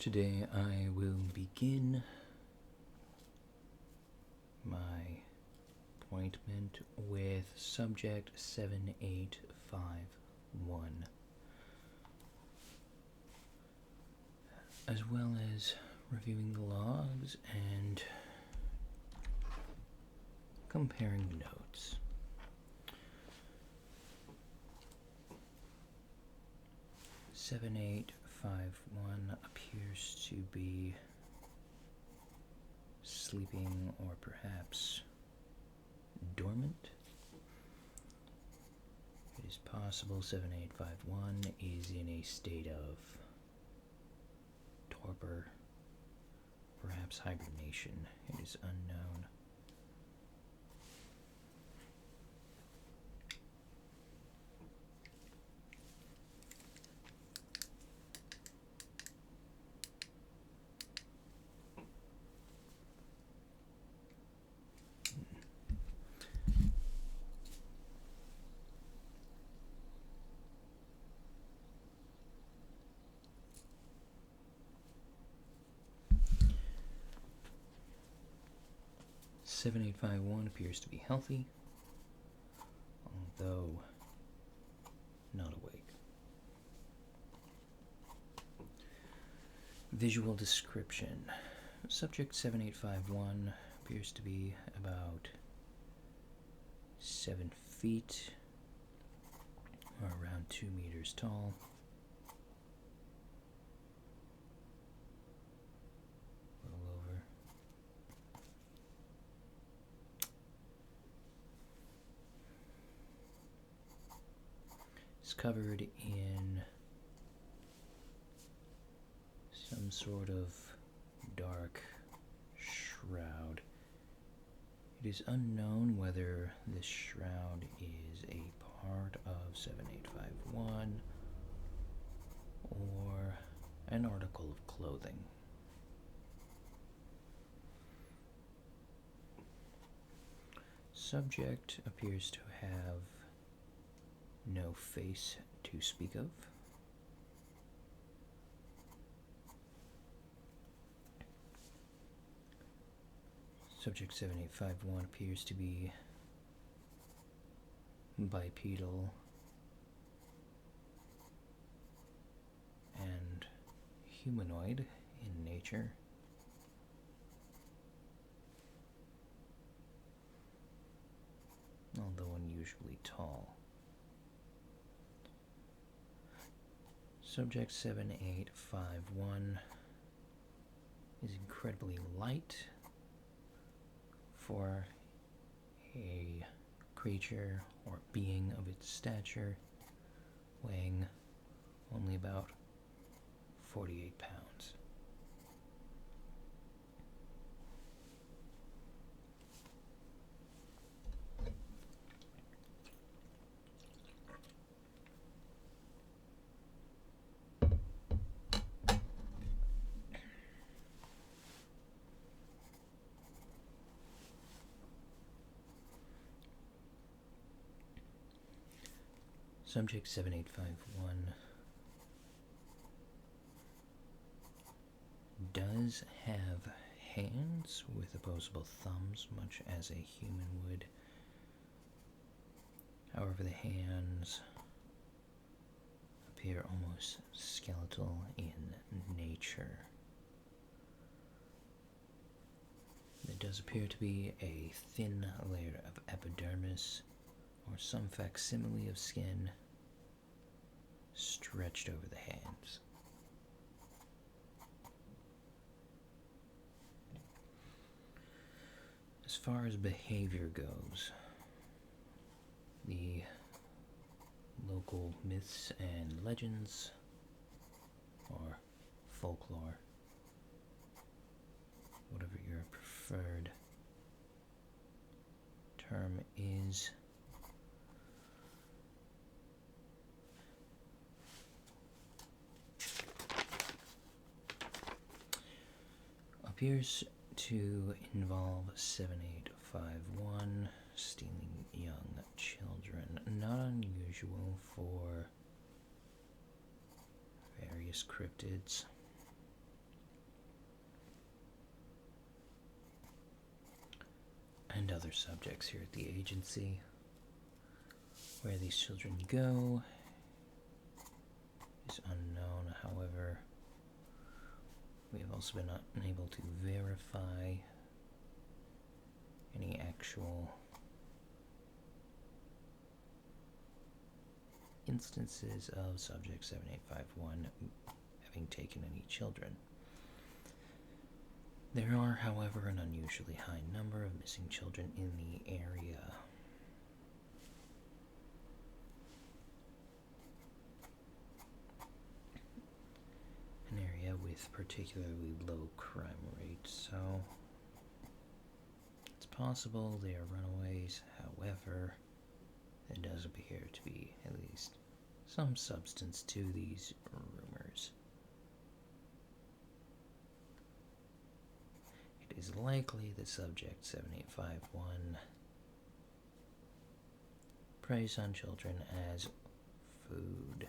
Today I will begin my appointment with subject 7851, as well as reviewing the logs and comparing notes. Seven, 851 appears to be sleeping or perhaps dormant. It is possible 7851 is in a state of torpor, perhaps hibernation. It is unknown. Seven, 851 appears to be healthy, although not awake. Visual description. Subject 7851 appears to be about 7 feet, or around 2 meters tall. A little over. It's covered in some sort of dark shroud. It is unknown whether this shroud is a part of 7851 or an article of clothing. Subject appears to have no face to speak of. Subject 7851 appears to be bipedal and humanoid in nature. Although unusually tall. Subject 7851 is incredibly light for a creature or being of its stature, weighing only about 48 pounds. Subject 7851 does have hands with opposable thumbs, much as a human would. However, the hands appear almost skeletal in nature. There does appear to be a thin layer of epidermis or some facsimile of skin stretched over the hands. As far as behavior goes, the local myths and legends, or folklore, whatever your preferred term is, appears to involve 7851 stealing young children. Not unusual for various cryptids. other subjects here at the agency. Where these children go is unknown. However, we have also been unable to verify any actual instances of Subject 7851 having taken any children. There are, however, an unusually high number of missing children in the area. An area with particularly low crime rates, so it's possible they are runaways. However, there does appear to be at least some substance to these rumors. It is likely that Subject 7851 preys on children as food,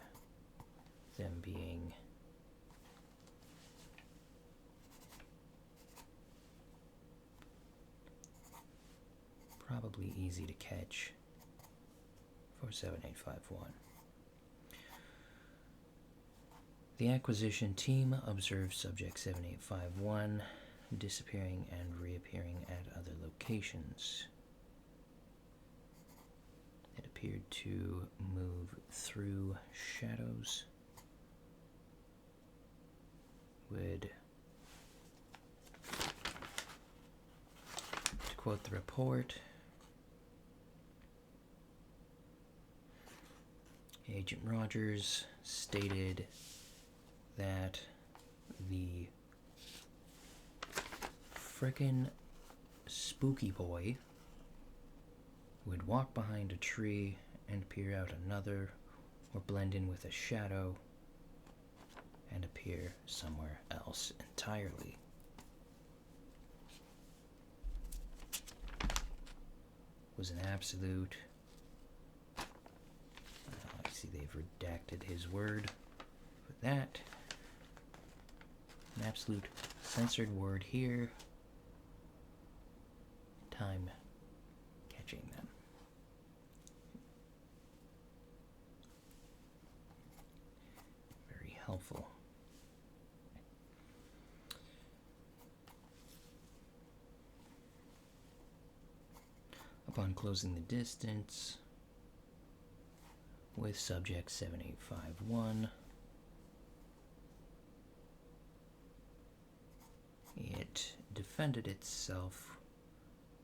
them being probably easy to catch for 7851. The acquisition team observed Subject 7851 disappearing and reappearing at other locations. It appeared to move through shadows, would, to quote the report, Agent Rogers stated that the frickin' spooky boy would walk behind a tree and peer out another, or blend in with a shadow and appear somewhere else entirely. Was an absolute, I see they've redacted his word for that. An absolute censored word here. Time catching them. Very helpful. Upon closing the distance with Subject 7851, it defended itself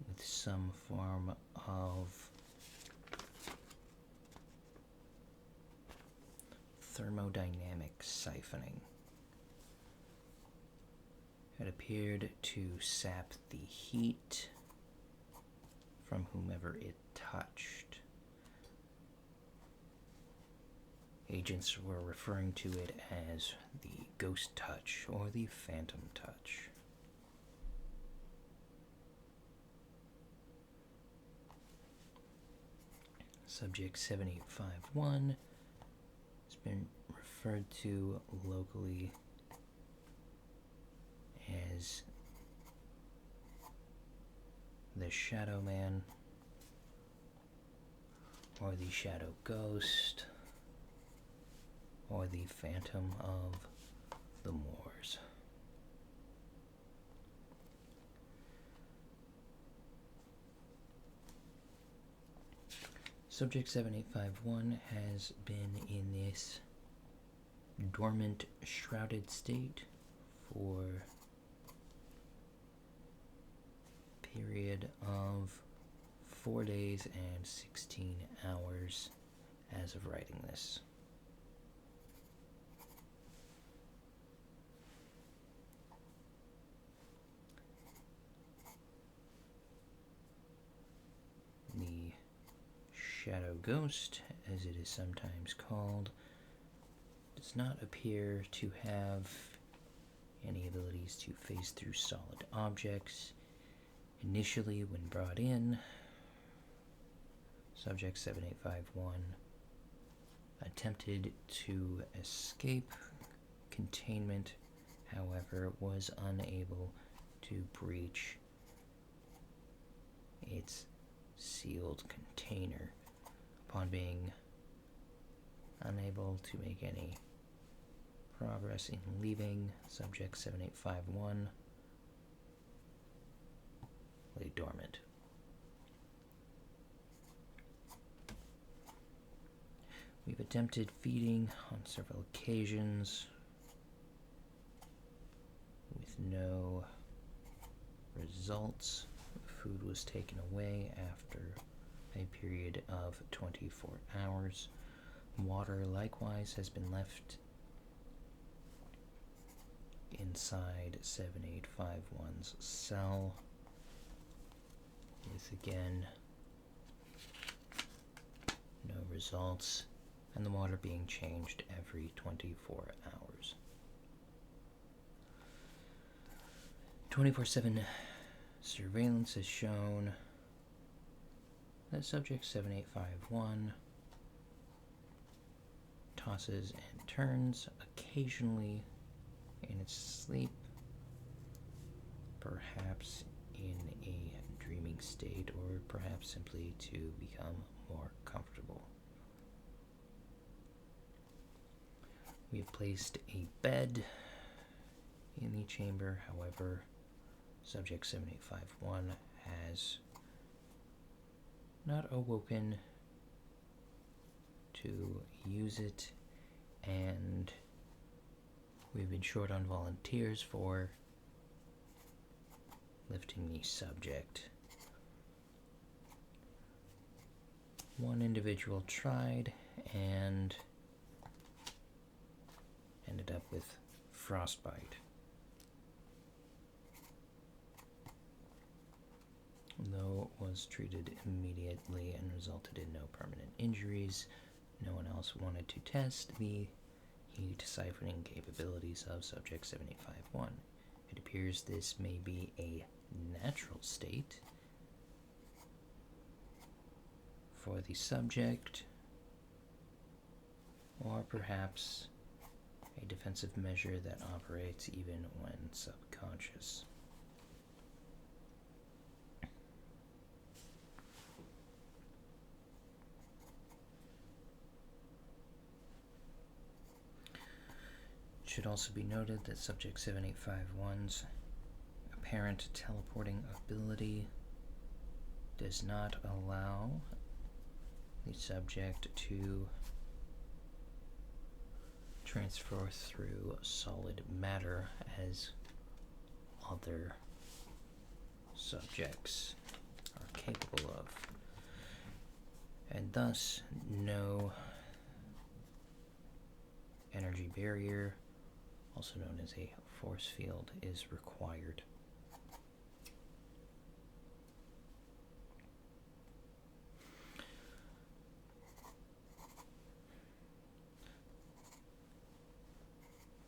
with some form of thermodynamic siphoning. It appeared to sap the heat from whomever it touched. Agents were referring to it as the ghost touch or the phantom touch. Subject 7851 has been referred to locally as the Shadow Man or the Shadow Ghost or the Phantom of the Moors. Subject 7851 has been in this dormant, shrouded state for a period of 4 days and 16 hours as of writing this. The Shadow Ghost, as it is sometimes called, does not appear to have any abilities to phase through solid objects. Initially, when brought in, Subject 7851 attempted to escape containment, however, was unable to breach its sealed container. Upon being unable to make any progress in leaving, subject 7851 lay dormant. We've attempted feeding on several occasions with no results. Food was taken away after a period of 24 hours. Water likewise has been left inside 7851's cell, with again no results, and the water being changed every 24 hours. 24/7 surveillance has shown that subject 7851 tosses and turns occasionally in its sleep, perhaps in a dreaming state, or perhaps simply to become more comfortable. We have placed a bed in the chamber. However, subject 7851 has not awoken to use it, and we've been short on volunteers for lifting the subject. One individual tried and ended up with frostbite. Though it was treated immediately and resulted in no permanent injuries, no one else wanted to test the heat siphoning capabilities of subject 7851. It appears this may be a natural state for the subject, or perhaps a defensive measure that operates even when subconscious. It should also be noted that subject 7851's apparent teleporting ability does not allow the subject to transfer through solid matter as other subjects are capable of, and thus no energy barrier, also known as a force field, is required.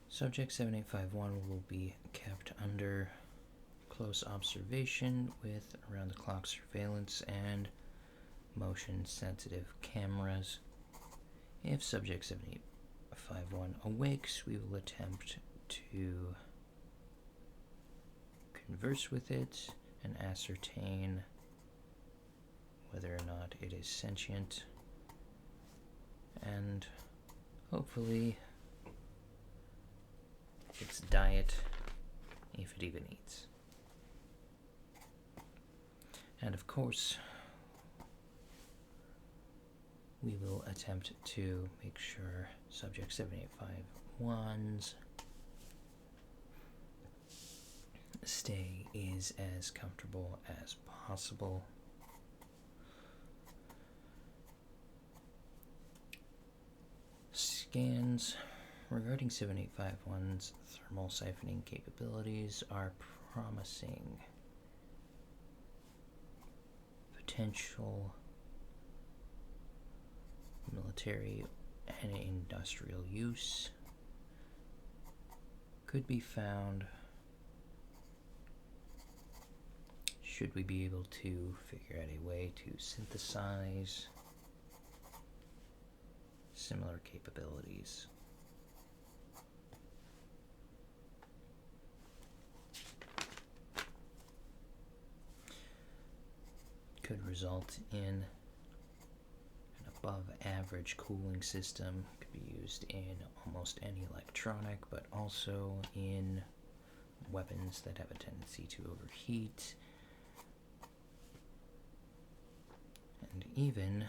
Subject 7851 will be kept under close observation with around-the-clock surveillance and motion-sensitive cameras. If subject 7851 awakes, we will attempt to converse with it and ascertain whether or not it is sentient, and hopefully its diet, if it even eats. And of course, we will attempt to make sure subject 7851's stay is as comfortable as possible. Scans regarding 7851's thermal siphoning capabilities are promising. Potential military and industrial use could be found should we be able to figure out a way to synthesize similar capabilities. could result in an above average cooling system. Could be used in almost any electronic, but also in weapons that have a tendency to overheat, and even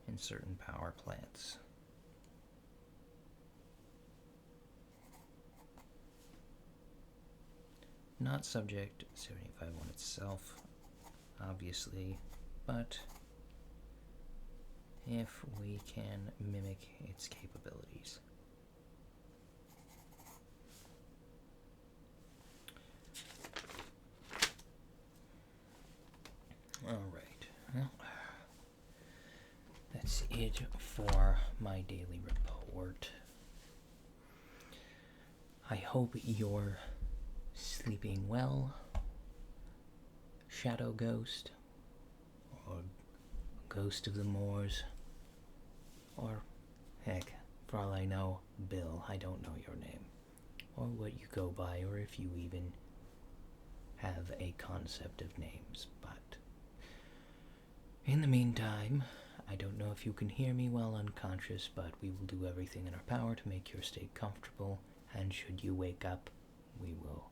in certain power plants. Not subject to 75.1 itself, obviously, but if we can mimic its capabilities. Alright, well, that's it for my daily report. I hope you're sleeping well, Shadow Ghost, or Ghost of the Moors, or heck, for all I know, Bill. I don't know your name, or what you go by, or if you even have a concept of names, but in the meantime, I don't know if you can hear me while unconscious, but we will do everything in our power to make your stay comfortable, and should you wake up, we will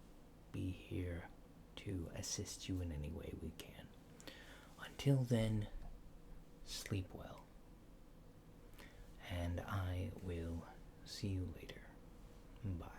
be here to assist you in any way we can. Until then, sleep well, and I will see you later. Bye.